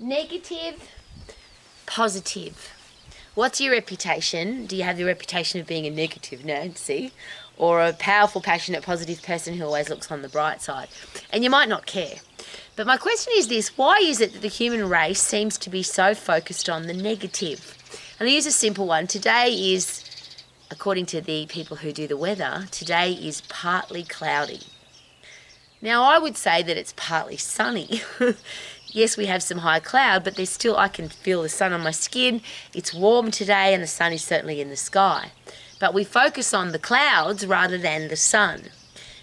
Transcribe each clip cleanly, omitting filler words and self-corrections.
Negative, positive. What's your reputation? Do you have the reputation of being a negative Nancy or a powerful, passionate, positive person who always looks on the bright side? And you might not care. But my question is this: why is it that the human race seems to be so focused on the negative? And I'll use a simple one. Today is, according to the people who do the weather, today is partly cloudy. Now, I would say that it's partly sunny. Yes, we have some high cloud, but there's still, I can feel the sun on my skin. It's warm today and the sun is certainly in the sky. But we focus on the clouds rather than the sun.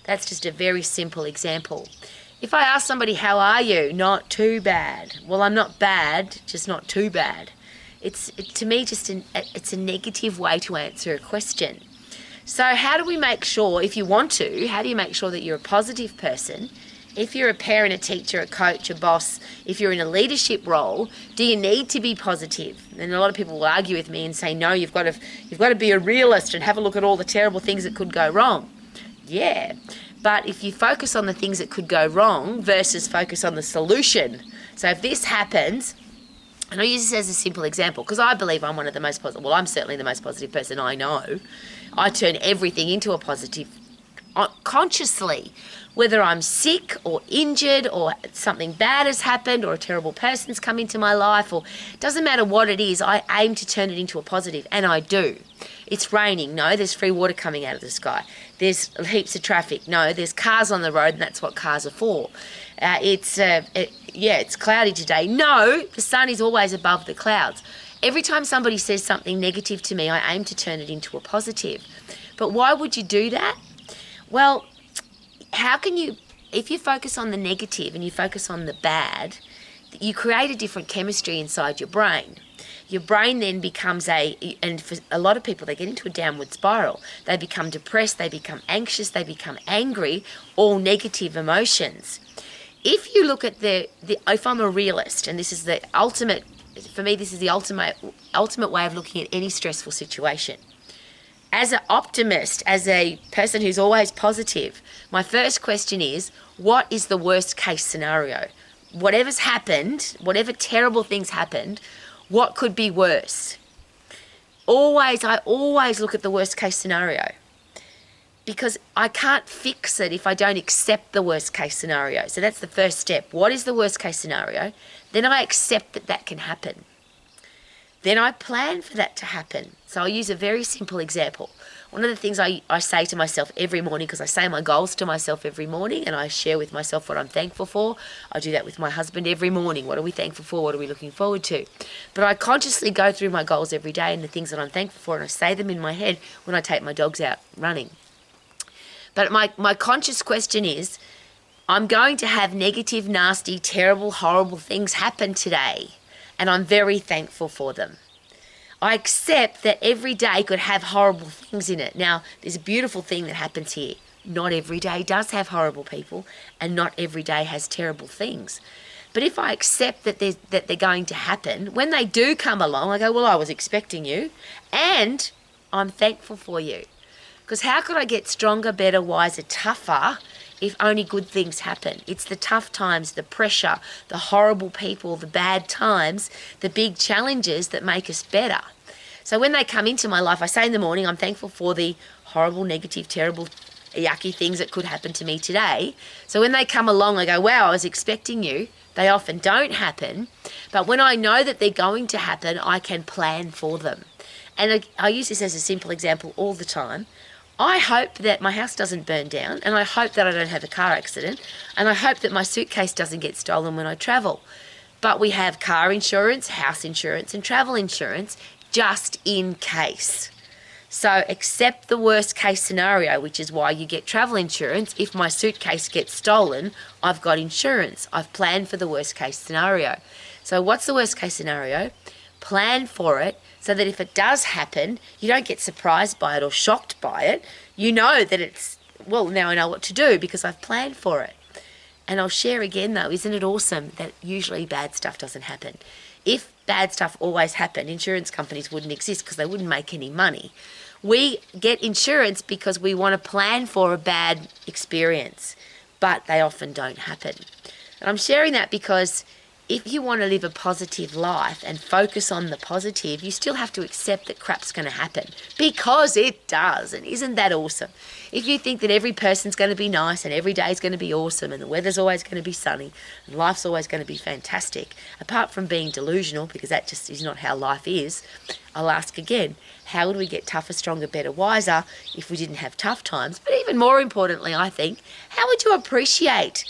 That's just a very simple example. If I ask somebody, how are you? Not too bad. Well, I'm not bad, just not too bad. To me, it's a negative way to answer a question. So how do we make sure, if you want to, how do you make sure that you're a positive person? If you're a parent, a teacher, a coach, a boss, if you're in a leadership role, do you need to be positive? And a lot of people will argue with me and say, no, you've got to be a realist and have a look at all the terrible things that could go wrong. Yeah, but if you focus on the things that could go wrong versus focus on the solution. So if this happens, and I'll use this as a simple example because I believe I'm one of the most positive, well, I'm certainly the most positive person I know. I turn everything into a positive consciously. Whether I'm sick or injured or something bad has happened or a terrible person's come into my life, or it doesn't matter what it is, I aim to turn it into a positive, and I do. It's raining. No, there's free water coming out of the sky. There's heaps of traffic. No, there's cars on the road, and that's what cars are for. It's cloudy today. No, the sun is always above the clouds. Every time somebody says something negative to me, I aim to turn it into a positive. But why would you do that? Well, how can you, if you focus on the negative and you focus on the bad, you create a different chemistry inside your brain. Your brain then becomes and for a lot of people, they get into a downward spiral. They become depressed, they become anxious, they become angry, all negative emotions. If you look at if I'm a realist, and this is the ultimate, for me, this is the ultimate way of looking at any stressful situation. As an optimist, as a person who's always positive, my first question is, what is the worst case scenario? Whatever's happened, whatever terrible things happened, what could be worse? I always look at the worst case scenario because I can't fix it if I don't accept the worst case scenario. So that's the first step. What is the worst case scenario? Then I accept that can happen. Then I plan for that to happen. So I'll use a very simple example. One of the things I say to myself every morning, because I say my goals to myself every morning and I share with myself what I'm thankful for. I do that with my husband every morning. What are we thankful for? What are we looking forward to? But I consciously go through my goals every day and the things that I'm thankful for, and I say them in my head when I take my dogs out running. But my conscious question is, I'm going to have negative, nasty, terrible, horrible things happen today. And I'm very thankful for them. I accept that every day could have horrible things in it. Now, there's a beautiful thing that happens here. Not every day does have horrible people, and not every day has terrible things. But if I accept that they're going to happen, when they do come along, I go, well, I was expecting you, and I'm thankful for you. Because how could I get stronger, better, wiser, tougher if only good things happen? It's the tough times, the pressure, the horrible people, the bad times, the big challenges that make us better. So when they come into my life, I say in the morning, I'm thankful for the horrible, negative, terrible, yucky things that could happen to me today. So when they come along, I go, wow, I was expecting you. They often don't happen. But when I know that they're going to happen, I can plan for them. And I use this as a simple example all the time. I hope that my house doesn't burn down, and I hope that I don't have a car accident, and I hope that my suitcase doesn't get stolen when I travel. But we have car insurance, house insurance, and travel insurance just in case. So accept the worst case scenario, which is why you get travel insurance. If my suitcase gets stolen, I've got insurance. I've planned for the worst case scenario. So what's the worst case scenario? Plan for it so that if it does happen, you don't get surprised by it or shocked by it. You know that it's, well, now I know what to do because I've planned for it. And I'll share again though, isn't it awesome that usually bad stuff doesn't happen? If bad stuff always happened, insurance companies wouldn't exist because they wouldn't make any money. We get insurance because we want to plan for a bad experience, but they often don't happen. And I'm sharing that because if you want to live a positive life and focus on the positive, you still have to accept that crap's going to happen, because it does. And isn't that awesome? If you think that every person's going to be nice and every day's going to be awesome and the weather's always going to be sunny and life's always going to be fantastic, apart from being delusional, because that just is not how life is, I'll ask again, how would we get tougher, stronger, better, wiser if we didn't have tough times? But even more importantly, I think, how would you appreciate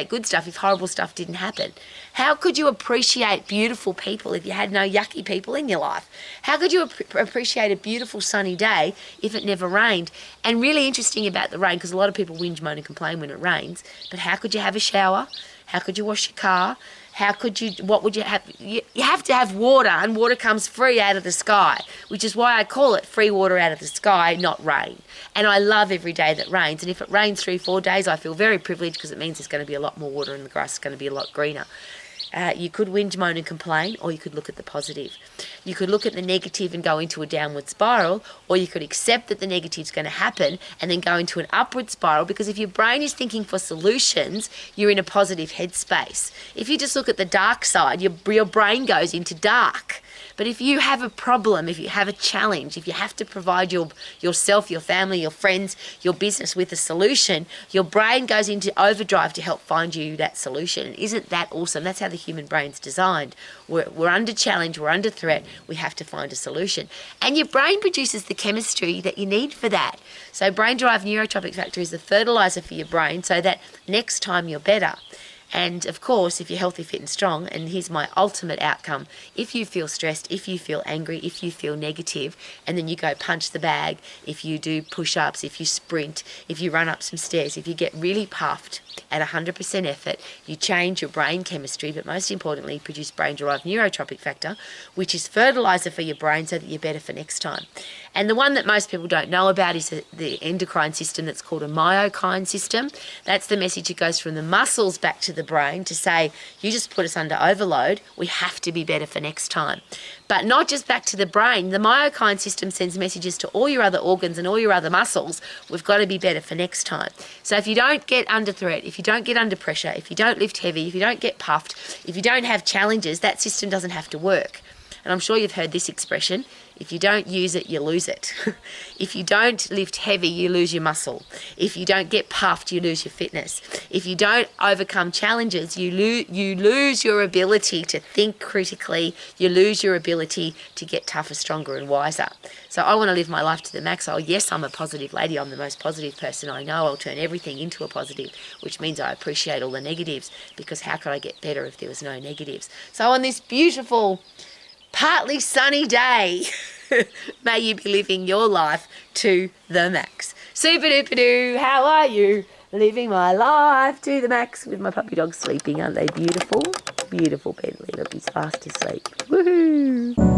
good stuff if horrible stuff didn't happen? How could you appreciate beautiful people if you had no yucky people in your life? How could you appreciate a beautiful sunny day if it never rained? And really interesting about the rain, because a lot of people whinge, moan and complain when it rains, but how could you have a shower? How could you wash your car? What would you have? You have to have water, and water comes free out of the sky, which is why I call it free water out of the sky, not rain. And I love every day that rains. And if it rains 3-4 days, I feel very privileged, because it means there's going to be a lot more water and the grass is going to be a lot greener. You could whinge, moan and complain, or you could look at the positive. You could look at the negative and go into a downward spiral, or you could accept that the negative is going to happen and then go into an upward spiral, because if your brain is thinking for solutions, you're in a positive headspace. If you just look at the dark side, your brain goes into dark. But if you have a problem, if you have a challenge, if you have to provide yourself, your family, your friends, your business with a solution, your brain goes into overdrive to help find you that solution. And isn't that awesome? That's how the human brain's designed. We're under challenge, we're under threat, we have to find a solution. And your brain produces the chemistry that you need for that. So brain-derived neurotropic factor is the fertilizer for your brain, so that next time you're better. And of course, if you're healthy, fit and strong, and here's my ultimate outcome, if you feel stressed, if you feel angry, if you feel negative, and then you go punch the bag, if you do push-ups, if you sprint, if you run up some stairs, if you get really puffed at 100% effort, you change your brain chemistry, but most importantly, produce brain-derived neurotropic factor, which is fertilizer for your brain so that you're better for next time. And the one that most people don't know about is the endocrine system that's called a myokine system. That's the message that goes from the muscles back to the brain to say, you just put us under overload, we have to be better for next time. But not just back to the brain, the myokine system sends messages to all your other organs and all your other muscles, we've got to be better for next time. So if you don't get under threat, if you don't get under pressure, if you don't lift heavy, if you don't get puffed, if you don't have challenges, that system doesn't have to work. And I'm sure you've heard this expression, if you don't use it, you lose it. If you don't lift heavy, you lose your muscle. If you don't get puffed, you lose your fitness. If you don't overcome challenges, you lose your ability to think critically. You lose your ability to get tougher, stronger and wiser. So I want to live my life to the max. Oh, yes, I'm a positive lady. I'm the most positive person I know. I'll turn everything into a positive, which means I appreciate all the negatives, because how could I get better if there was no negatives? So on this beautiful, partly sunny day, may you be living your life to the max. Super duper doo, how are you? Living my life to the max with my puppy dogs sleeping. Aren't they beautiful? Beautiful, Bentley. Look, he's fast asleep. Woohoo!